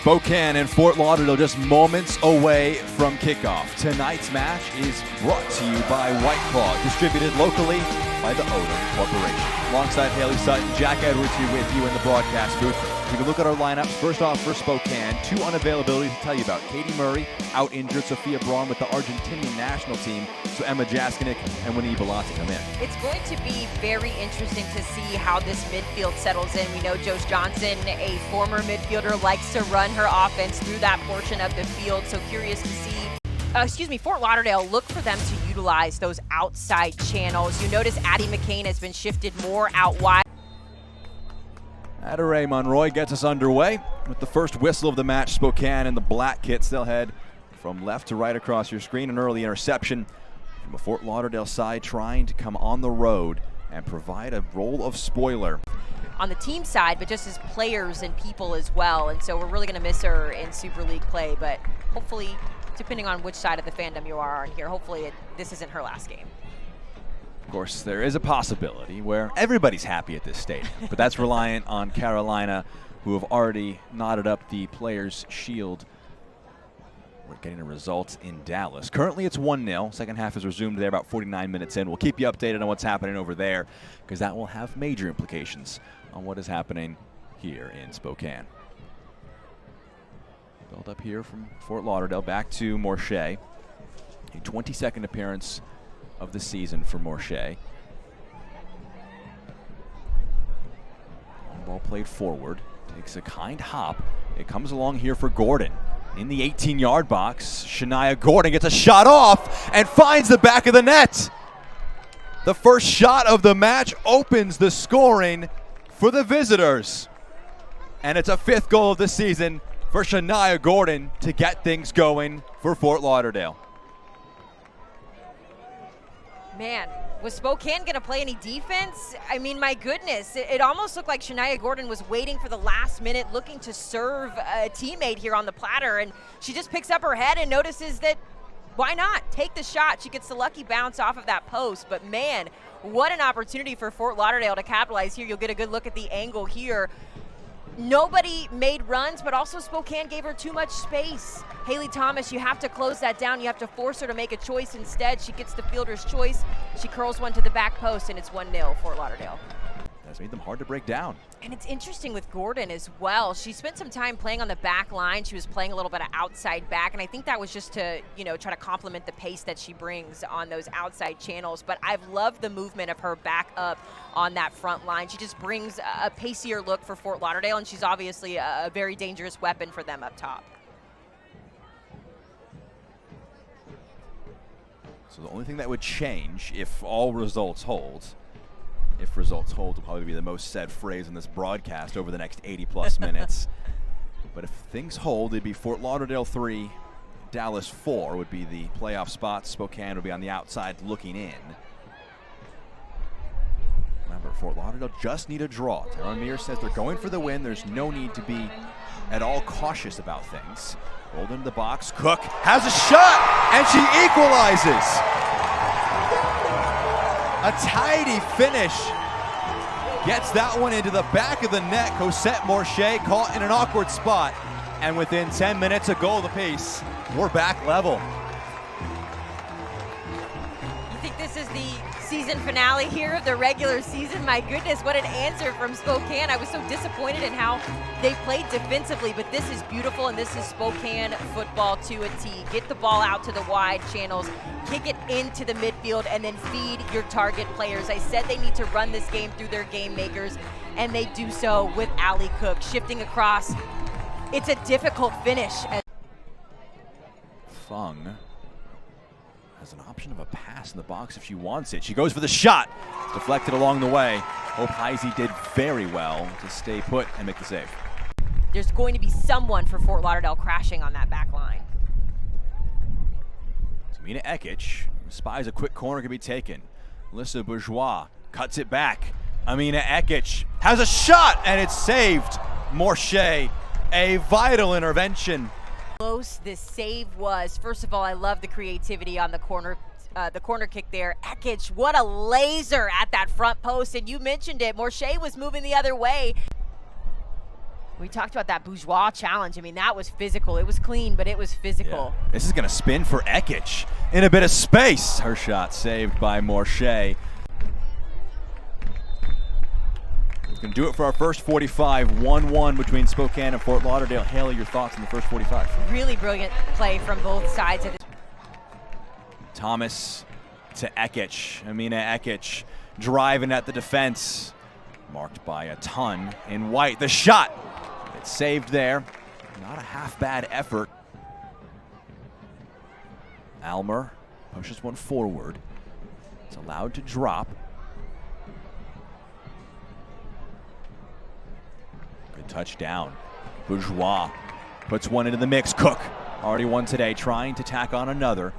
Spokane and Fort Lauderdale just moments away from kickoff. Tonight's match is brought to you by White Claw, distributed locally by the Odom Corporation. Alongside Haley Sutton, Jack Edwards here with you in the broadcast booth. We can look at our lineups. First off, for Spokane, two unavailabilities to tell you about. Katie Murray, out injured. Sophia Braun with the Argentinian national team. So Emma Jaskaniec and Wayny Balata come in. It's going to be very interesting to see how this midfield settles in. We know Josh Johnson, a former midfielder, likes to run her offense through that portion of the field. So curious to see. Fort Lauderdale, look for them to utilize those outside channels. You notice Addie McCain has been shifted more out wide. Addie Monroy gets us underway with the first whistle of the match. Spokane and the black kits, they'll head from left to right across your screen. An early interception from a Fort Lauderdale side trying to come on the road and provide a role of spoiler. On the team side, but just as players and people as well. And so we're really going to miss her in Super League play, but hopefully, depending on which side of the fandom you are on here, hopefully this isn't her last game. Of course, there is a possibility where everybody's happy at this stadium, but that's reliant on Carolina, who have already knotted up the players' shield. We're getting a result in Dallas. Currently, it's 1-0. Second half is resumed there about 49 minutes in. We'll keep you updated on what's happening over there, because that will have major implications on what is happening here in Spokane. Build up here from Fort Lauderdale back to Morche. A 22nd appearance of the season for Morche. Long ball played forward. Takes a kind hop. It comes along here for Gordon. In the 18-yard box, Shania Gordon gets a shot off and finds the back of the net. The first shot of the match opens the scoring for the visitors. And it's a fifth goal of the season for Shania Gordon to get things going for Fort Lauderdale. Man, was Spokane going to play any defense? I mean, my goodness, it almost looked like Shania Gordon was waiting for the last minute, looking to serve a teammate here on the platter, and she just picks up her head and notices that, why not? Take the shot. She gets the lucky bounce off of that post, but man, what an opportunity for Fort Lauderdale to capitalize here. You'll get a good look at the angle here. Nobody made runs, but also Spokane gave her too much space. Haley Thomas, you have to close that down. You have to force her to make a choice instead. She gets the fielder's choice. She curls one to the back post, and it's 1-0 Fort Lauderdale. That's made them hard to break down. And it's interesting with Gordon as well. She spent some time playing on the back line. She was playing a little bit of outside back, and I think that was just to, try to complement the pace that she brings on those outside channels. But I've loved the movement of her back up on that front line. She just brings a pacier look for Fort Lauderdale, and she's obviously a very dangerous weapon for them up top. So the only thing that would change if all results hold, will probably be the most said phrase in this broadcast over the next 80-plus minutes. But if things hold, it'd be Fort Lauderdale 3, Dallas 4 would be the playoff spots. Spokane would be on the outside looking in. Remember, Fort Lauderdale just need a draw. Tara Meir says they're going for the win. There's no need to be at all cautious about things. Rolled into the box. Cook has a shot, and she equalizes. A tidy finish. Gets that one into the back of the net. Cosette Morche caught in an awkward spot. And within 10 minutes, a goal apiece. We're back level. You think this is the season finale here of the regular season? My goodness, what an answer from Spokane. I was so disappointed in how they played defensively, but this is beautiful, and this is Spokane football to a T. Get the ball out to the wide channels, kick it into the midfield, and then feed your target players. I said they need to run this game through their game makers, and they do so with Allie Cook shifting across. It's a difficult finish. Fung has an option of a pass in the box if she wants it. She goes for the shot. It's deflected along the way. Hope Heisey did very well to stay put and make the save. There's going to be someone for Fort Lauderdale crashing on that back line. Emina Ekic spies a quick corner can be taken. Alyssa Bourgeois cuts it back. Emina Ekic has a shot, and it's saved. Morche, a vital intervention. Close this save was. First of all, I love the creativity on the corner kick there. Ekic, what a laser at that front post, and you mentioned it. Morche was moving the other way. We talked about that bourgeois challenge. I mean, that was physical. It was clean, but it was physical. Yeah. This is going to spin for Ekic in a bit of space. Her shot saved by Morche. Going to do it for our first 45, 1-1 between Spokane and Fort Lauderdale. Haley, your thoughts on the first 45? Really brilliant play from both sides. Thomas to Ekic. Emina Ekic driving at the defense. Marked by a ton in white. The shot, it's saved there. Not a half bad effort. Almer pushes one forward. It's allowed to drop. Good touchdown. Bourgeois puts one into the mix. Cook, already won today, trying to tack on another.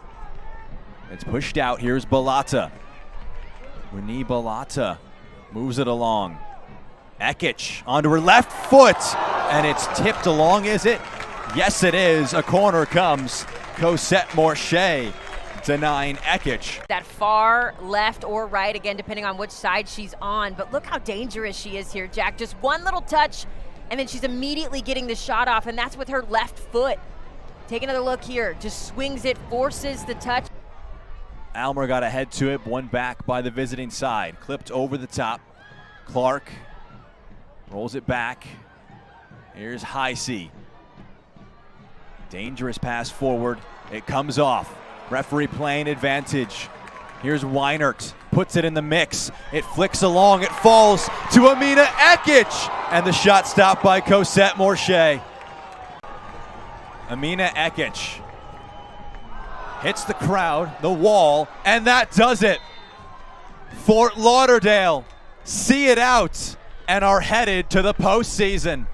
It's pushed out. Here's Balata. Wayny Balata moves it along. Ekic onto her left foot, and it's tipped along, is it? Yes, it is. A corner comes. Cosette Morche denying Ekic. That far left or right, again, depending on which side she's on. But look how dangerous she is here, Jack. Just one little touch, and then she's immediately getting the shot off, and that's with her left foot. Take another look here. Just swings it, forces the touch. Almer got ahead to it, one back by the visiting side. Clipped over the top. Clark rolls it back. Here's Heisey. Dangerous pass forward. It comes off. Referee playing advantage. Here's Weinert. Puts it in the mix. It flicks along. It falls to Emina Ekic. And the shot stopped by Cosette Morche. Emina Ekic hits the crowd, the wall, and that does it. Fort Lauderdale see it out and are headed to the postseason.